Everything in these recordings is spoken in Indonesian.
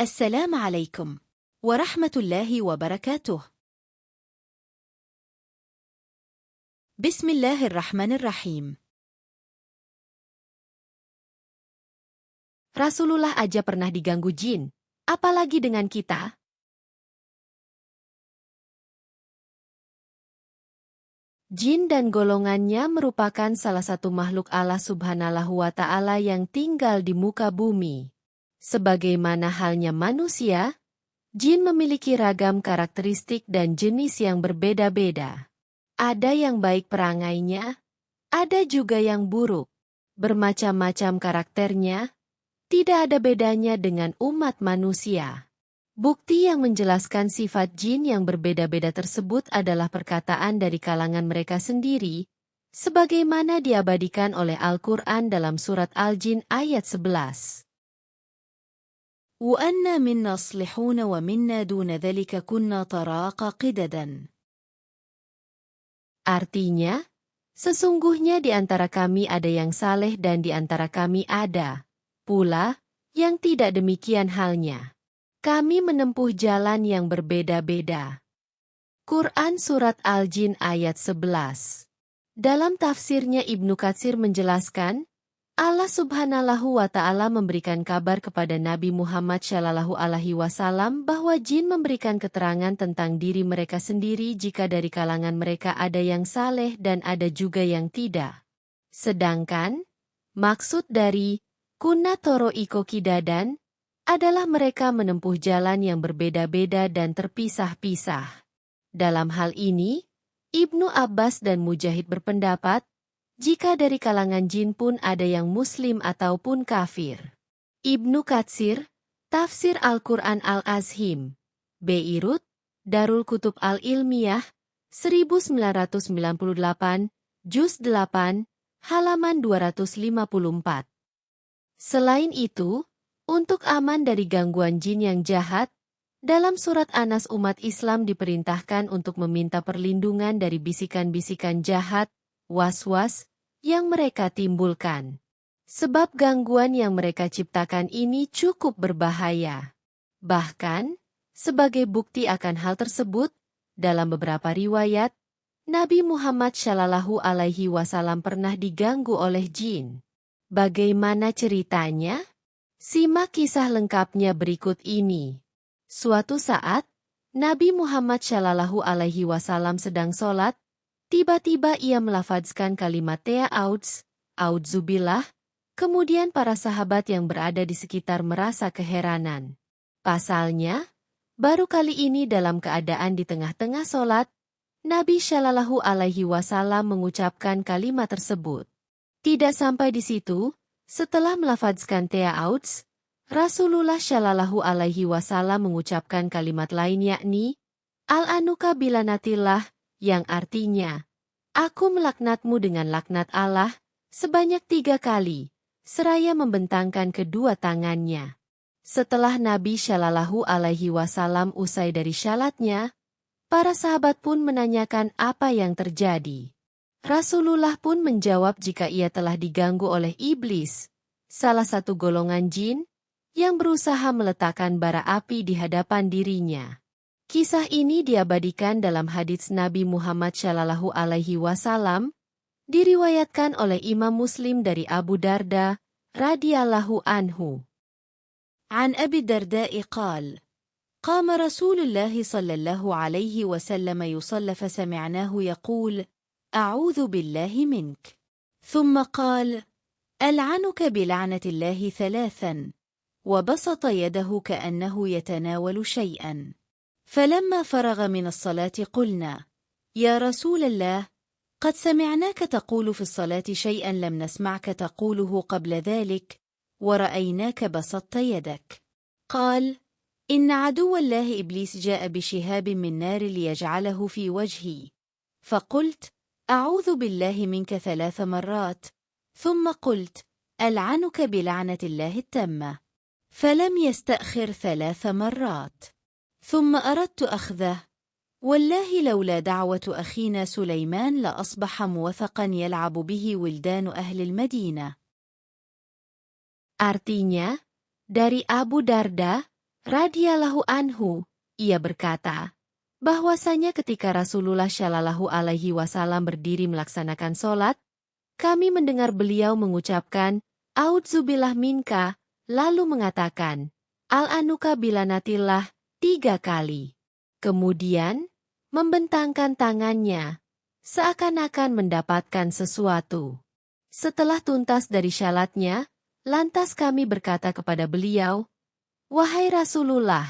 السلام عليكم ورحمة الله وبركاته. بسم الله الرحمن الرحيم. Rasulullah aja pernah diganggu jin, apalagi dengan kita? Jin dan golongannya merupakan salah satu makhluk Allah Subhanahu wa Ta'ala yang tinggal di muka bumi. Sebagaimana halnya manusia, jin memiliki ragam karakteristik dan jenis yang berbeda-beda. Ada yang baik perangainya, ada juga yang buruk. Bermacam-macam karakternya, tidak ada bedanya dengan umat manusia. Bukti yang menjelaskan sifat jin yang berbeda-beda tersebut adalah perkataan dari kalangan mereka sendiri, sebagaimana diabadikan oleh Al-Quran dalam surat Al-Jin ayat 11. وَأَنَّا مِنَّا الصَّالِحُونَ وَمِنَّا دُونَ ذَلِكَ كُنَّا طَرَائِقَ قِدَدًا. Artinya, sesungguhnya di antara kami ada yang saleh dan di antara kami ada pula yang tidak demikian halnya. Kami menempuh jalan yang berbeda-beda. Quran Surat Al-Jin ayat 11. Dalam tafsirnya Ibnu Katsir menjelaskan, Allah Subhanahu wa Ta'ala memberikan kabar kepada Nabi Muhammad Shallallahu Alaihi Wasallam bahwa jin memberikan keterangan tentang diri mereka sendiri jika dari kalangan mereka ada yang saleh dan ada juga yang tidak. Sedangkan, maksud dari Kunna Toro'iko Kidadan adalah mereka menempuh jalan yang berbeda-beda dan terpisah-pisah. Dalam hal ini, Ibnu Abbas dan Mujahid berpendapat, jika dari kalangan jin pun ada yang muslim ataupun kafir. Ibnu Katsir, Tafsir Al-Quran Al-Azhim, Beirut, Darul Kutub Al-Ilmiyah, 1998, Juz 8, halaman 254. Selain itu, untuk aman dari gangguan jin yang jahat, dalam surat An-Nas umat Islam diperintahkan untuk meminta perlindungan dari bisikan-bisikan jahat, was-was, yang mereka timbulkan. Sebab gangguan yang mereka ciptakan ini cukup berbahaya. Bahkan, sebagai bukti akan hal tersebut, dalam beberapa riwayat, Nabi Muhammad Shallallahu Alaihi Wasallam pernah diganggu oleh jin. Bagaimana ceritanya? Simak kisah lengkapnya berikut ini. Suatu saat, Nabi Muhammad Shallallahu Alaihi Wasallam sedang sholat, tiba-tiba ia melafadzkan kalimat A'udzubillah, kemudian para sahabat yang berada di sekitar merasa keheranan. Pasalnya, baru kali ini dalam keadaan di tengah-tengah sholat, Nabi Shallallahu Alaihi Wasallam mengucapkan kalimat tersebut. Tidak sampai di situ, setelah melafadzkan A'udz, Rasulullah Shallallahu Alaihi Wasallam mengucapkan kalimat lain yakni Al-anuka bilanatillah, yang artinya, aku melaknatmu dengan laknat Allah, sebanyak 3 kali, seraya membentangkan kedua tangannya. Setelah Nabi Shallallahu Alaihi Wasallam usai dari syalatnya, para sahabat pun menanyakan apa yang terjadi. Rasulullah pun menjawab jika ia telah diganggu oleh iblis, salah satu golongan jin, yang berusaha meletakkan bara api di hadapan dirinya. Kisah ini diabadikan dalam hadits Nabi Muhammad Shallallahu Alaihi Wasallam, diriwayatkan oleh Imam Muslim dari Abu Darda, radhiyallahu anhu. عن أبي الدرداء قال: قام رسول الله صلى الله عليه وسلم يصلى فسمعناه يقول: أعوذ بالله منك. ثم قال: ألعنك بلعنة الله 3، وبسط يده كأنه يتناول شيئا. فلما فرغ من الصلاة قلنا: يا رسول الله، قد سمعناك تقول في الصلاة شيئا لم نسمعك تقوله قبل ذلك، ورأيناك بسطت يدك. قال: إن عدو الله إبليس جاء بشهاب من نار ليجعله في وجهي. فقلت: أعوذ بالله منك 3 مرات، ثم قلت: ألعنك بلعنة الله التامة. فلم يستأخر 3 مرات. ثم أردت أخذه، والله لولا دعوة أخينا سليمان لأصبح موثقا يلعب به ولدان أهل المدينة. Artinya, dari Abu Darda, radhiyallahu anhu, ia berkata, bahwasanya ketika Rasulullah Shallallahu Alaihi Wasallam berdiri melaksanakan sholat, kami mendengar beliau mengucapkan, "A'udzubillah minka", lalu mengatakan, "Al-anuka bilanatillah" 3 kali. Kemudian, membentangkan tangannya, seakan-akan mendapatkan sesuatu. Setelah tuntas dari syalatnya, lantas kami berkata kepada beliau, "Wahai Rasulullah,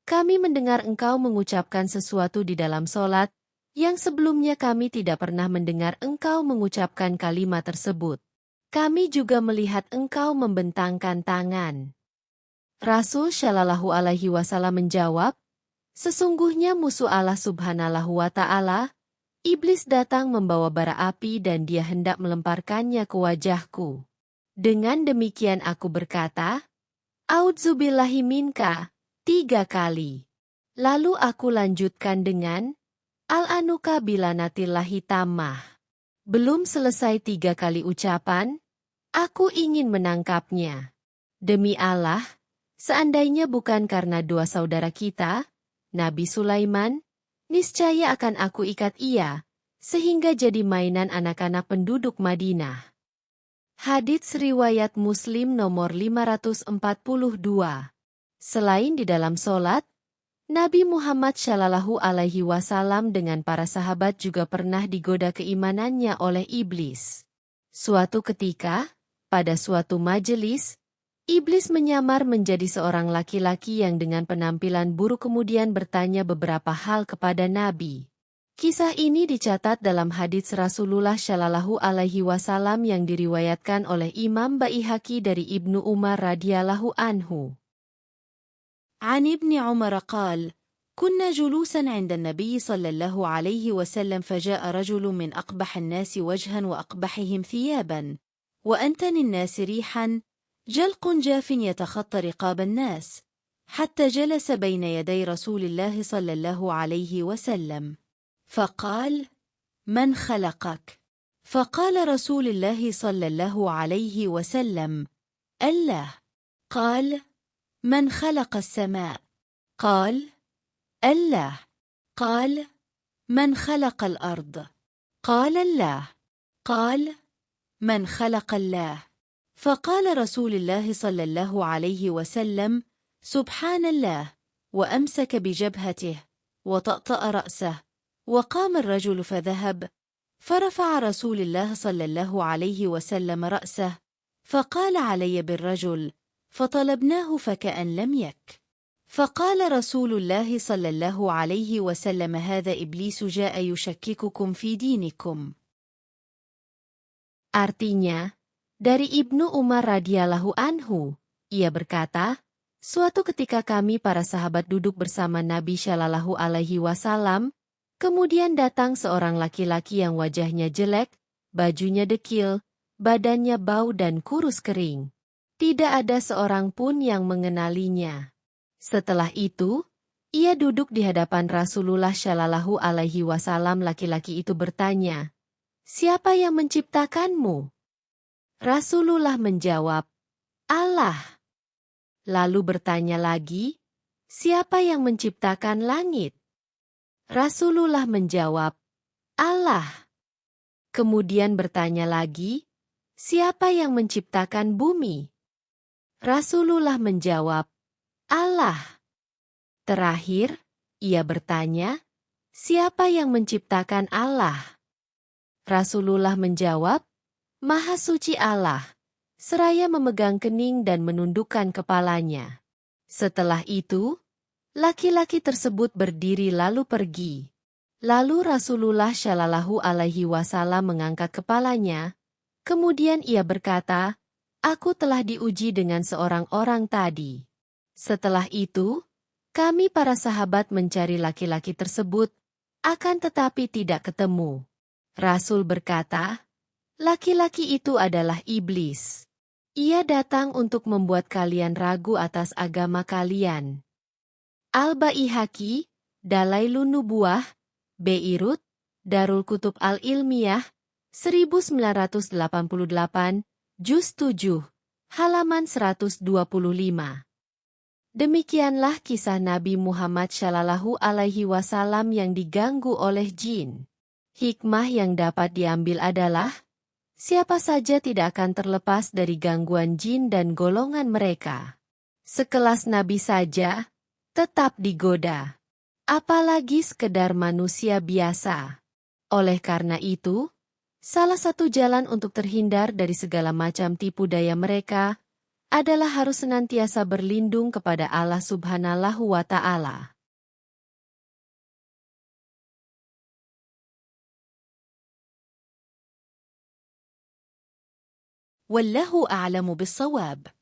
kami mendengar engkau mengucapkan sesuatu di dalam sholat, yang sebelumnya kami tidak pernah mendengar engkau mengucapkan kalimat tersebut. Kami juga melihat engkau membentangkan tangan." Rasul Shallallahu Alaihi Wasallam menjawab, "Sesungguhnya musuh Allah Subhanahu wa Ta'ala, iblis datang membawa bara api dan dia hendak melemparkannya ke wajahku. Dengan demikian aku berkata, 'A'udzubillahi minka' 3 kali. Lalu aku lanjutkan dengan, 'Al-anuka bilanatillahi tammah.' Belum selesai 3 kali ucapan, aku ingin menangkapnya. Demi Allah, seandainya bukan karena 2 saudara kita, Nabi Sulaiman, niscaya akan aku ikat ia, sehingga jadi mainan anak-anak penduduk Madinah." Hadits riwayat Muslim nomor 542. Selain di dalam sholat, Nabi Muhammad Shallallahu Alaihi Wasallam dengan para sahabat juga pernah digoda keimanannya oleh iblis. Suatu ketika, pada suatu majelis, iblis menyamar menjadi seorang laki-laki yang dengan penampilan buruk kemudian bertanya beberapa hal kepada Nabi. Kisah ini dicatat dalam hadits Rasulullah Shallallahu Alaihi Wasallam yang diriwayatkan oleh Imam Baihaqi dari Ibnu Umar radhiyallahu anhu. عن ابن عمر قال: كنا جلوسا عند النبي صلى الله عليه وسلم فجاء رجل من أقبح الناس وجها وأقبحهم ثيابا وأنتن الناس ريحا جلق جاف يتخطى رقاب الناس حتى جلس بين يدي رسول الله صلى الله عليه وسلم فقال: من خلقك؟ فقال رسول الله صلى الله عليه وسلم: الله. قال: من خلق السماء؟ قال: الله. قال: من خلق الأرض؟ قال: الله. قال: من خلق الله؟ فقال رسول الله صلى الله عليه وسلم: سبحان الله، وأمسك بجبهته وطأطأ رأسه، وقام الرجل فذهب، فرفع رسول الله صلى الله عليه وسلم رأسه فقال: علي بالرجل، فطلبناه فكأن لم يك. فقال رسول الله صلى الله عليه وسلم: هذا إبليس جاء يشكككم في دينكم. Artinya, dari Ibnu Umar radhiyallahu anhu, ia berkata, suatu ketika kami para sahabat duduk bersama Nabi Shallallahu Alaihi Wasallam, kemudian datang seorang laki-laki yang wajahnya jelek, bajunya dekil, badannya bau dan kurus kering. Tidak ada seorang pun yang mengenalinya. Setelah itu, ia duduk di hadapan Rasulullah Shallallahu Alaihi Wasallam. Laki-laki itu bertanya, "Siapa yang menciptakanmu?" Rasulullah menjawab, "Allah." Lalu bertanya lagi, "Siapa yang menciptakan langit?" Rasulullah menjawab, "Allah." Kemudian bertanya lagi, "Siapa yang menciptakan bumi?" Rasulullah menjawab, "Allah." Terakhir, ia bertanya, "Siapa yang menciptakan Allah?" Rasulullah menjawab, "Maha suci Allah," seraya memegang kening dan menundukkan kepalanya. Setelah itu, laki-laki tersebut berdiri lalu pergi. Lalu Rasulullah Shallallahu Alaihi Wasallam mengangkat kepalanya, kemudian ia berkata, "Aku telah diuji dengan seorang orang tadi." Setelah itu, kami para sahabat mencari laki-laki tersebut, akan tetapi tidak ketemu. Rasul berkata, "Laki-laki itu adalah iblis. Ia datang untuk membuat kalian ragu atas agama kalian." Al-Baihaqi, Dalailun Nubuwah, Beirut, Darul Kutub Al-Ilmiyah, 1988, Juz 7, halaman 125. Demikianlah kisah Nabi Muhammad Shallallahu Alaihi Wasallam yang diganggu oleh jin. Hikmah yang dapat diambil adalah, siapa saja tidak akan terlepas dari gangguan jin dan golongan mereka. Sekelas Nabi saja, tetap digoda. Apalagi sekedar manusia biasa. Oleh karena itu, salah satu jalan untuk terhindar dari segala macam tipu daya mereka adalah harus senantiasa berlindung kepada Allah Subhanahu wa Ta'ala. والله أعلم بالصواب.